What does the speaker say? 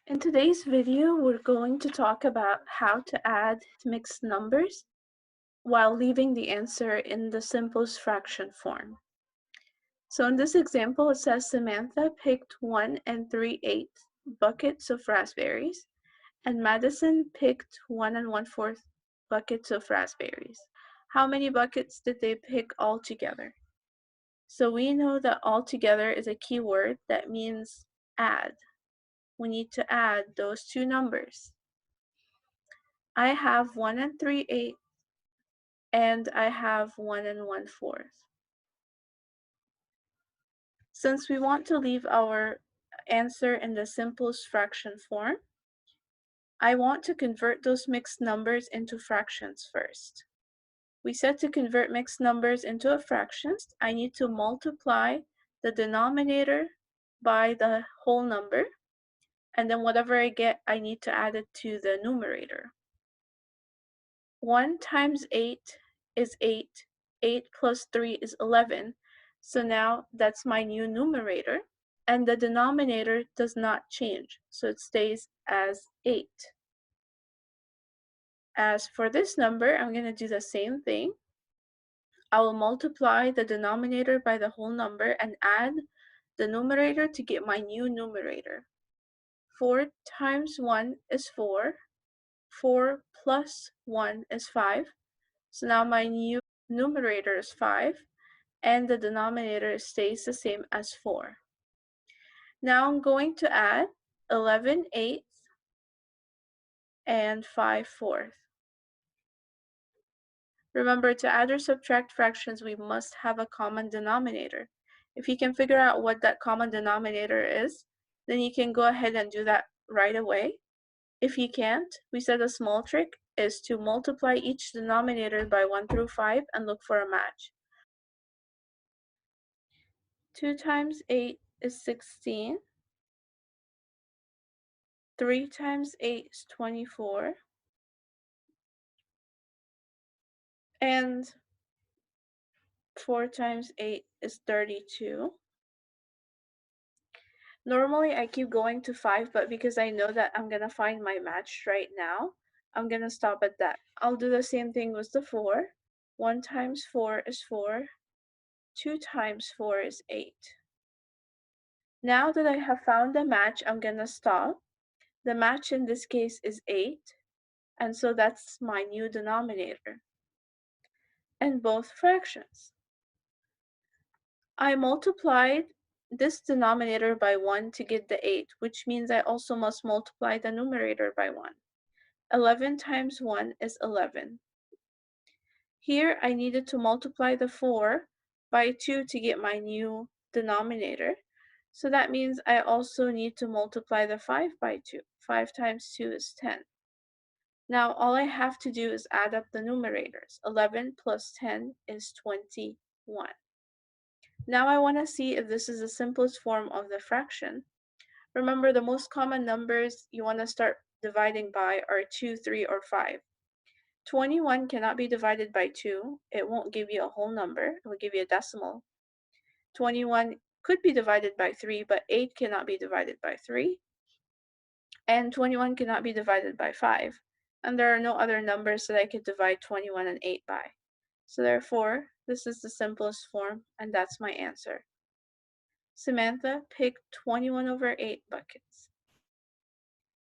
In today's video, we're going to talk about how to add mixed numbers while leaving the answer in the simplest fraction form. So in this example, it says Samantha picked 1 and 3/8 buckets of raspberries, and Madison picked 1 and 1/4 buckets of raspberries. How many buckets did they pick altogether? So we know that altogether is a keyword that means add. We need to add those two numbers. I have 1 and 3/8 and I have 1 and 1/4. Since we want to leave our answer in the simplest fraction form, I want to convert those mixed numbers into fractions first. We said to convert mixed numbers into a fraction, I need to multiply the denominator by the whole number, and then whatever I get, I need to add it to the numerator. 1 times 8 is 8. 8 plus 3 is 11. So now that's my new numerator. And the denominator does not change, so it stays as 8. As for this number, I'm going to do the same thing. I will multiply the denominator by the whole number and add the numerator to get my new numerator. 4 times 1 is 4. 4 plus 1 is 5. So now my new numerator is 5, and the denominator stays the same as 4. Now I'm going to add 11/8 and 5/4. Remember, to add or subtract fractions, we must have a common denominator. If you can figure out what that common denominator is, then you can go ahead and do that right away. If you can't, we said a small trick is to multiply each denominator by 1 through 5 and look for a match. 2 times 8 is 16. 3 times 8 is 24. And 4 times 8 is 32. Normally I keep going to 5, but because I know that I'm gonna find my match right now, I'm gonna stop at that. I'll do the same thing with the 4. 1 times 4 is 4. 2 times 4 is 8. Now that I have found the match, I'm gonna stop. The match in this case is 8, and so that's my new denominator. And both fractions. I multiplied this denominator by 1 to get the 8, which means I also must multiply the numerator by 1. 11 times 1 is 11. Here I needed to multiply the 4 by 2 to get my new denominator. So that means I also need to multiply the 5 by 2. 5 times 2 is 10. Now all I have to do is add up the numerators. 11 plus 10 is 21. Now I want to see if this is the simplest form of the fraction. Remember, the most common numbers you want to start dividing by are 2, 3, or 5. 21 cannot be divided by 2. It won't give you a whole number. It will give you a decimal. 21 could be divided by 3, but 8 cannot be divided by 3. And 21 cannot be divided by 5. And there are no other numbers that I could divide 21 and 8 by. So therefore, this is the simplest form, and that's my answer. Samantha picked 21/8 buckets.